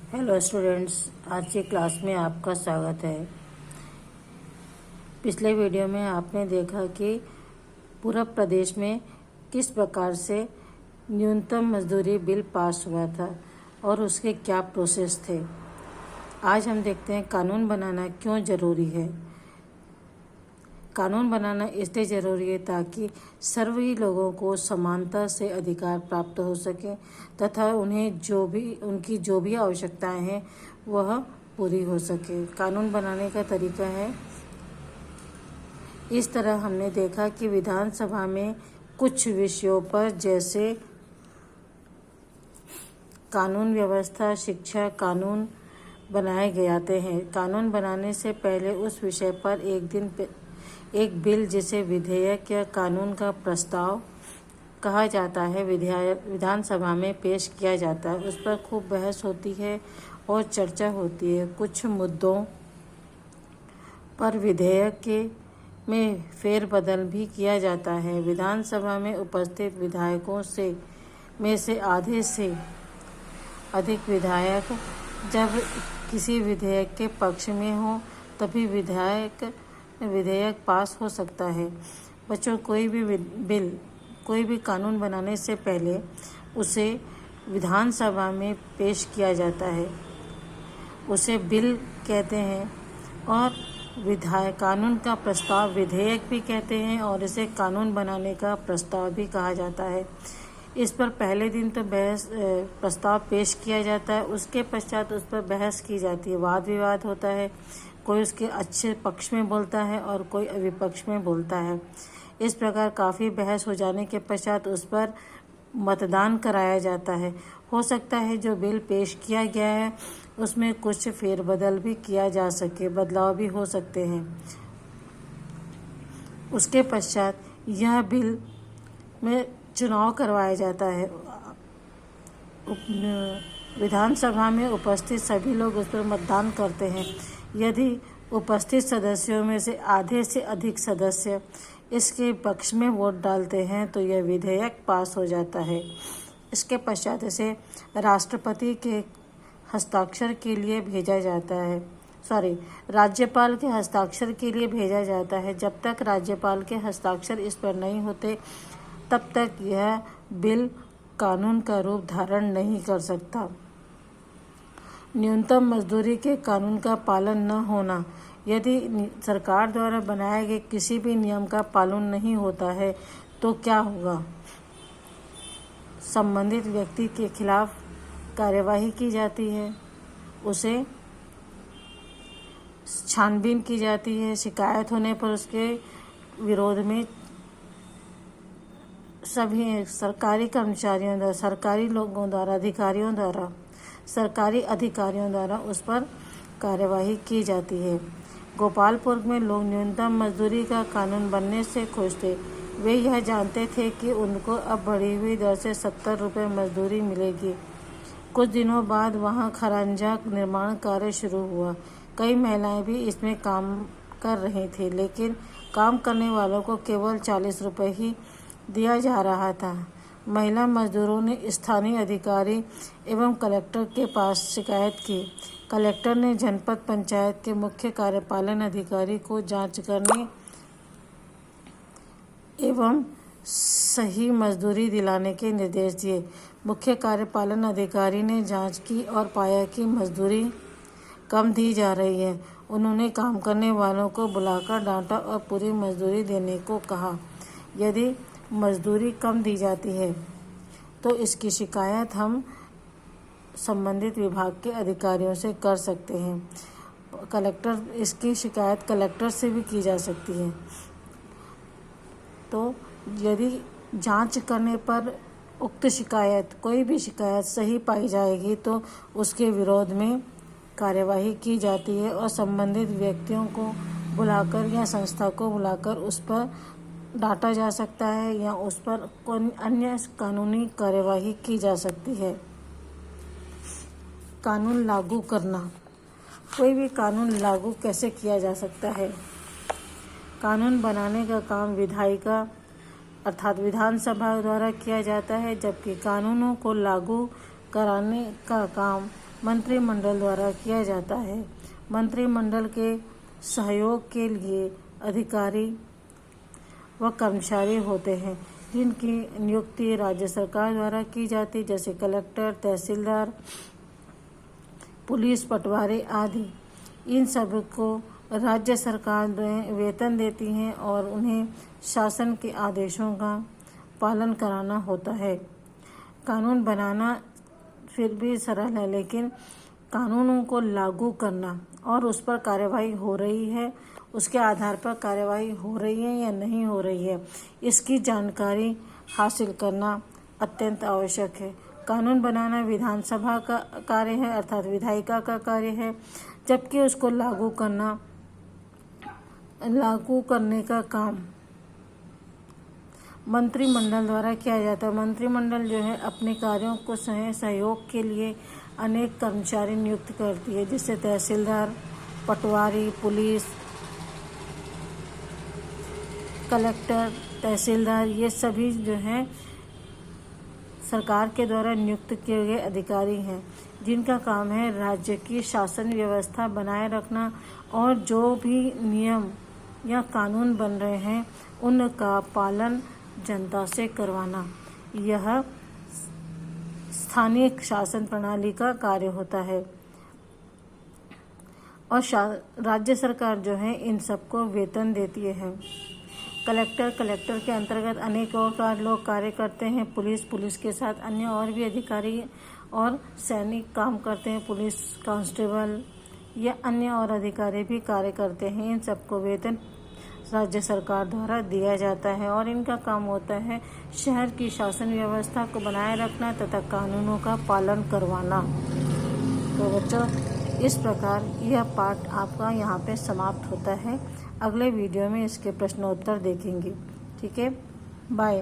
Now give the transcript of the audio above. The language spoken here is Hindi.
हेलो स्टूडेंट्स, आज की क्लास में आपका स्वागत है। पिछले वीडियो में आपने देखा कि पूरा प्रदेश में किस प्रकार से न्यूनतम मजदूरी बिल पास हुआ था और उसके क्या प्रोसेस थे। आज हम देखते हैं कानून बनाना क्यों ज़रूरी है। कानून बनाना इसलिए ज़रूरी है ताकि सभी लोगों को समानता से अधिकार प्राप्त हो सके तथा उन्हें उनकी जो भी आवश्यकताएं हैं वह पूरी हो सके। कानून बनाने का तरीका है इस तरह। हमने देखा कि विधानसभा में कुछ विषयों पर जैसे कानून व्यवस्था, शिक्षा, कानून बनाए जाते हैं। कानून बनाने से पहले उस विषय पर एक बिल जिसे विधेयक या कानून का प्रस्ताव कहा जाता है विधानसभा में पेश किया जाता है। उस पर खूब बहस होती है और चर्चा होती है। कुछ मुद्दों पर विधेयक में फेरबदल भी किया जाता है। विधानसभा में उपस्थित विधायकों में से आधे से अधिक विधायक जब किसी विधेयक के पक्ष में हो तभी विधेयक पास हो सकता है। बच्चों, कोई भी कानून बनाने से पहले उसे विधानसभा में पेश किया जाता है, उसे बिल कहते हैं। और कानून का प्रस्ताव विधेयक भी कहते हैं और इसे कानून बनाने का प्रस्ताव भी कहा जाता है। इस पर पहले दिन तो प्रस्ताव पेश किया जाता है, उसके पश्चात उस पर बहस की जाती है, वाद विवाद होता है। कोई उसके अच्छे पक्ष में बोलता है और कोई विपक्ष में बोलता है। इस प्रकार काफ़ी बहस हो जाने के पश्चात उस पर मतदान कराया जाता है। हो सकता है जो बिल पेश किया गया है उसमें कुछ फेरबदल भी किया जा सके, बदलाव भी हो सकते हैं। उसके पश्चात यह बिल में चुनाव करवाया जाता है। विधानसभा में उपस्थित सभी लोग उस पर मतदान करते हैं। यदि उपस्थित सदस्यों में से आधे से अधिक सदस्य इसके पक्ष में वोट डालते हैं तो यह विधेयक पास हो जाता है। इसके पश्चात इसे राष्ट्रपति के हस्ताक्षर के लिए भेजा जाता है। राज्यपाल के हस्ताक्षर के लिए भेजा जाता है। जब तक राज्यपाल के हस्ताक्षर इस पर नहीं होते तब तक यह बिल कानून का रूप धारण नहीं कर सकता। न्यूनतम मजदूरी के कानून का पालन न होना। यदि सरकार द्वारा बनाए गए किसी भी नियम का पालन नहीं होता है तो क्या होगा? संबंधित व्यक्ति के खिलाफ कार्यवाही की जाती है, उसे छानबीन की जाती है। शिकायत होने पर उसके विरोध में सभी सरकारी कर्मचारियों द्वारा, सरकारी अधिकारियों द्वारा उस पर कार्यवाही की जाती है। गोपालपुर में लोग न्यूनतम मजदूरी का कानून बनने से खुश थे। वे यह जानते थे कि उनको अब बढ़ी हुई दर से 70 रुपये मजदूरी मिलेगी। कुछ दिनों बाद वहां खरंजा निर्माण कार्य शुरू हुआ। कई महिलाएं भी इसमें काम कर रही थी, लेकिन काम करने वालों को केवल 40 रुपये ही दिया जा रहा था। महिला मजदूरों ने स्थानीय अधिकारी एवं कलेक्टर के पास शिकायत की। कलेक्टर ने जनपद पंचायत के मुख्य कार्यपालन अधिकारी को जांच करने एवं सही मजदूरी दिलाने के निर्देश दिए। मुख्य कार्यपालन अधिकारी ने जांच की और पाया कि मजदूरी कम दी जा रही है। उन्होंने काम करने वालों को बुलाकर डांटा और पूरी मजदूरी देने को कहा। यदि मजदूरी कम दी जाती है तो इसकी शिकायत हम संबंधित विभाग के अधिकारियों से कर सकते हैं। इसकी शिकायत कलेक्टर से भी की जा सकती है। तो यदि जांच करने पर उक्त कोई भी शिकायत सही पाई जाएगी तो उसके विरोध में कार्यवाही की जाती है और संबंधित व्यक्तियों को बुलाकर या संस्था को बुलाकर उस पर डांटा जा सकता है या उस पर कोई अन्य कानूनी कार्यवाही की जा सकती है। कानून लागू करना। कोई भी कानून लागू कैसे किया जा सकता है? कानून बनाने का काम विधायिका अर्थात विधानसभा द्वारा किया जाता है, जबकि कानूनों को लागू कराने का काम मंत्रिमंडल द्वारा किया जाता है। मंत्रिमंडल के सहयोग के लिए अधिकारी व कर्मचारी होते हैं जिनकी नियुक्ति राज्य सरकार द्वारा की जाती, जैसे कलेक्टर, तहसीलदार, पुलिस, पटवारी आदि। इन सब को राज्य सरकार वेतन देती है और उन्हें शासन के आदेशों का पालन कराना होता है। कानून बनाना फिर भी सरल है, लेकिन कानूनों को लागू करना और उस पर कार्यवाही हो रही है, उसके आधार पर कार्यवाही हो रही है या नहीं हो रही है, इसकी जानकारी हासिल करना अत्यंत आवश्यक है। कानून बनाना विधानसभा का कार्य है, अर्थात विधायिका का कार्य है, जबकि उसको लागू करने का काम मंत्रिमंडल द्वारा किया जाता है। मंत्रिमंडल जो है अपने कार्यों को सहयोग के लिए अनेक कर्मचारी नियुक्त करती है, जिससे तहसीलदार, पटवारी, पुलिस, कलेक्टर, तहसीलदार, ये सभी जो हैं सरकार के द्वारा नियुक्त किए गए अधिकारी हैं, जिनका काम है राज्य की शासन व्यवस्था बनाए रखना और जो भी नियम या कानून बन रहे हैं उनका पालन जनता से करवाना। यह स्थानीय शासन प्रणाली का कार्य होता है और राज्य सरकार जो है इन सबको वेतन देती है। कलेक्टर के अंतर्गत अनेक और लोग कार्य करते हैं। पुलिस के साथ अन्य और भी अधिकारी और सैनिक काम करते हैं। पुलिस कांस्टेबल या अन्य और अधिकारी भी कार्य करते हैं। इन सबको वेतन राज्य सरकार द्वारा दिया जाता है और इनका काम होता है शहर की शासन व्यवस्था को बनाए रखना तथा कानूनों का पालन करवाना। तो बच्चों, इस प्रकार यह पाठ आपका यहाँ पे समाप्त होता है। अगले वीडियो में इसके प्रश्नोत्तर देखेंगे। ठीक है, बाय।